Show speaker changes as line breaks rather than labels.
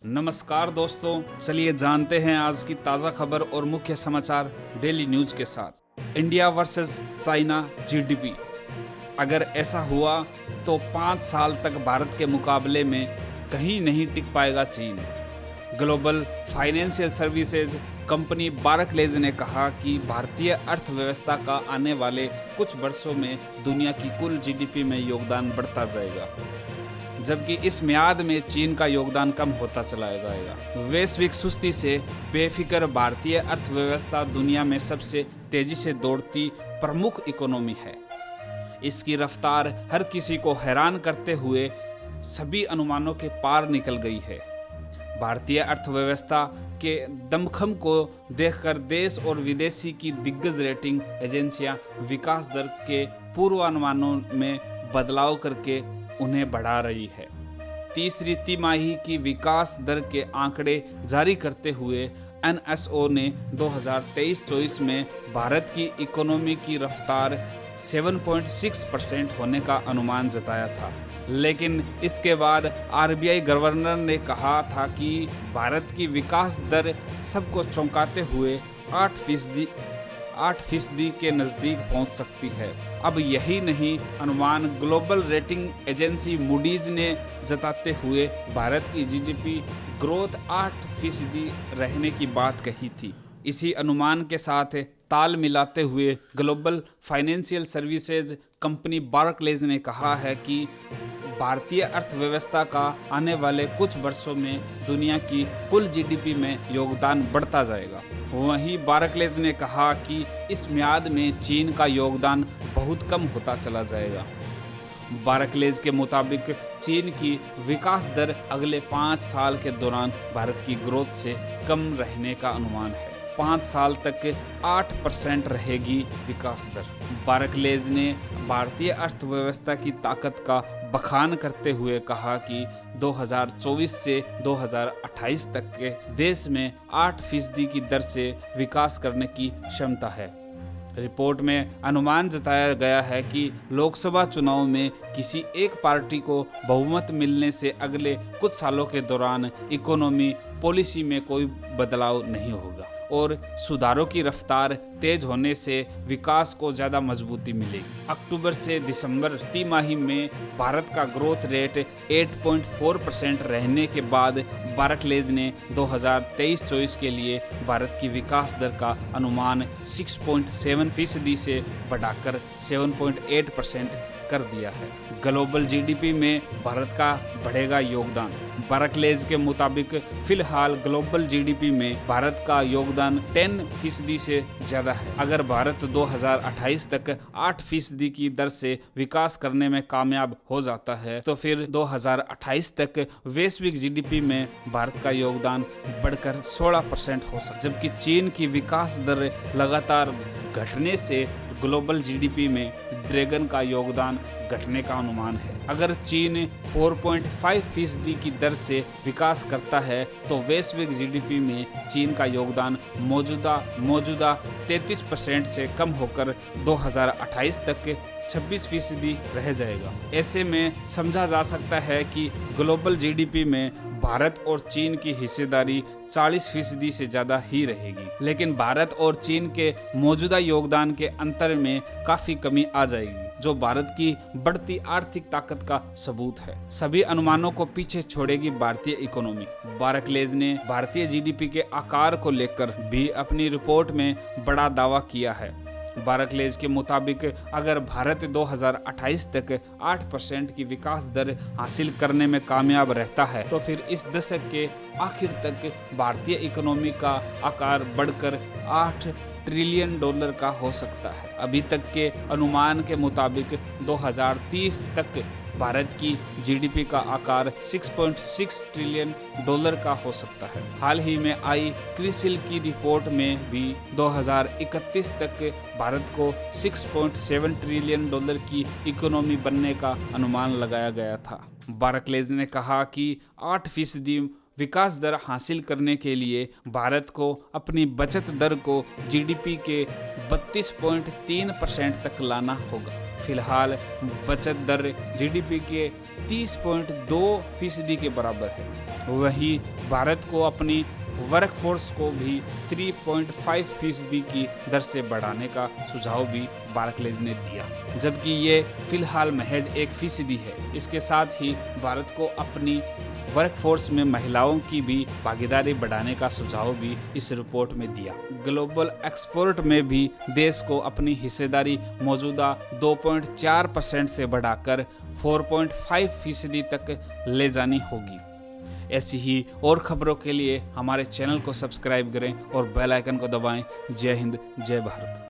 नमस्कार दोस्तों, चलिए जानते हैं आज की ताज़ा खबर और मुख्य समाचार डेली न्यूज के साथ। India versus China GDP. अगर ऐसा हुआ तो 5 साल तक भारत के मुकाबले में कहीं नहीं टिक पाएगा चीन। ग्लोबल फाइनेंशियल सर्विसेज कंपनी बारकलेज ने कहा कि भारतीय अर्थव्यवस्था का आने वाले कुछ वर्षों में दुनिया की कुल जीडीपी में योगदान बढ़ता जाएगा, जबकि इस मियाद में चीन का योगदान कम होता चला जाएगा। वैश्विक सुस्ती से बेफिक्र भारतीय अर्थव्यवस्था दुनिया में सबसे तेजी से दौड़ती प्रमुख इकोनॉमी है। इसकी रफ्तार हर किसी को हैरान करते हुए सभी अनुमानों के पार निकल गई है। भारतीय अर्थव्यवस्था के दमखम को देखकर देश और विदेशी की दिग्गज रेटिंग एजेंसियां विकास दर के पूर्वानुमानों में बदलाव करके उन्हें बढ़ा रही है। तीसरी तिमाही की विकास दर के आंकड़े जारी करते हुए एनएसओ ने 2023-24 में भारत की इकोनॉमी की रफ्तार 7.6% होने का अनुमान जताया था, लेकिन इसके बाद आरबीआई गवर्नर ने कहा था कि भारत की विकास दर सबको चौंकाते हुए 8% के नज़दीक पहुंच सकती है। अब यही नहीं, अनुमान ग्लोबल रेटिंग एजेंसी मूडीज ने जताते हुए भारत की जीडीपी ग्रोथ 8% रहने की बात कही थी। इसी अनुमान के साथ ताल मिलाते हुए ग्लोबल फाइनेंशियल सर्विसेज कंपनी बारकलेज ने कहा है कि भारतीय अर्थव्यवस्था का आने वाले कुछ वर्षों में दुनिया की कुल जीडीपी में योगदान बढ़ता जाएगा। वहीं बारकलेज ने कहा कि इस मियाद में चीन का योगदान बहुत कम होता चला जाएगा। बारकलेज के मुताबिक चीन की विकास दर अगले 5 साल के दौरान भारत की ग्रोथ से कम रहने का अनुमान है। 5 साल तक 8% रहेगी विकास दर। बारकलेज ने भारतीय अर्थव्यवस्था की ताकत का बखान करते हुए कहा कि 2024 से 2028 तक के देश में 8% की दर से विकास करने की क्षमता है। रिपोर्ट में अनुमान जताया गया है कि लोकसभा चुनाव में किसी एक पार्टी को बहुमत मिलने से अगले कुछ सालों के दौरान इकोनॉमी पॉलिसी में कोई बदलाव नहीं होगा और सुधारों की रफ्तार तेज होने से विकास को ज़्यादा मजबूती मिलेगी। अक्टूबर से दिसंबर तिमाही में भारत का ग्रोथ रेट 8.4% रहने के बाद बारकलेज ने 2023-24 के लिए भारत की विकास दर का अनुमान 6.7% से बढ़ाकर 7.8% कर दिया है। ग्लोबल जीडीपी में भारत का बढ़ेगा योगदान। बारकलेज के मुताबिक फिलहाल ग्लोबल जीडीपी में भारत का योगदान 10% से ज़्यादा है। अगर भारत 2028 तक 8% की दर से विकास करने में कामयाब हो जाता है तो फिर 2028 तक वैश्विक जीडीपी में भारत का योगदान बढ़कर 16% हो सकता है। जबकि चीन की विकास दर लगातार घटने से ग्लोबल जीडीपी में ड्रैगन का योगदान घटने का अनुमान है। अगर चीन 4.5% की दर से विकास करता है तो वैश्विक जीडीपी में चीन का योगदान मौजूदा 33% से कम होकर 2028 तक 26% रह जाएगा। ऐसे में समझा जा सकता है कि ग्लोबल जीडीपी में भारत और चीन की हिस्सेदारी 40% से ज़्यादा ही रहेगी, लेकिन भारत और चीन के मौजूदा योगदान के अंतर में काफ़ी कमी आ जाएगी, जो भारत की बढ़ती आर्थिक ताकत का सबूत है। सभी अनुमानों को पीछे छोड़ेगी भारतीय इकोनॉमी। बारकलेज ने भारतीय जीडीपी के आकार को लेकर भी अपनी रिपोर्ट में बड़ा दावा किया है। बारकलेज के मुताबिक अगर भारत 2028 तक 8% की विकास दर हासिल करने में कामयाब रहता है तो फिर इस दशक के आखिर तक भारतीय इकोनॉमी का आकार बढ़कर $8 ट्रिलियन का हो सकता है। अभी तक के अनुमान के मुताबिक 2030 तक भारत की जीडीपी का आकार $6.6 ट्रिलियन का हो सकता है। हाल ही में आई क्रिसिल की रिपोर्ट में भी 2031 तक भारत को $6.7 ट्रिलियन की इकोनॉमी बनने का अनुमान लगाया गया था। बारकलेज ने कहा कि 8% विकास दर हासिल करने के लिए भारत को अपनी बचत दर को जीडीपी के 32.3% तक लाना होगा। फिलहाल बचत दर जीडीपी के 30.2% के बराबर है। वहीं भारत को अपनी वर्कफोर्स को भी 3.5% की दर से बढ़ाने का सुझाव भी बार्कलेज ने दिया, जबकि ये फिलहाल महज 1% है। इसके साथ ही भारत को अपनी वर्कफोर्स में महिलाओं की भी भागीदारी बढ़ाने का सुझाव भी इस रिपोर्ट में दिया। ग्लोबल एक्सपोर्ट में भी देश को अपनी हिस्सेदारी मौजूदा 2.4% से बढ़ाकर 4.5% तक ले जानी होगी। ऐसी ही और खबरों के लिए हमारे चैनल को सब्सक्राइब करें और बेल आइकन को दबाएं। जय हिंद, जय भारत।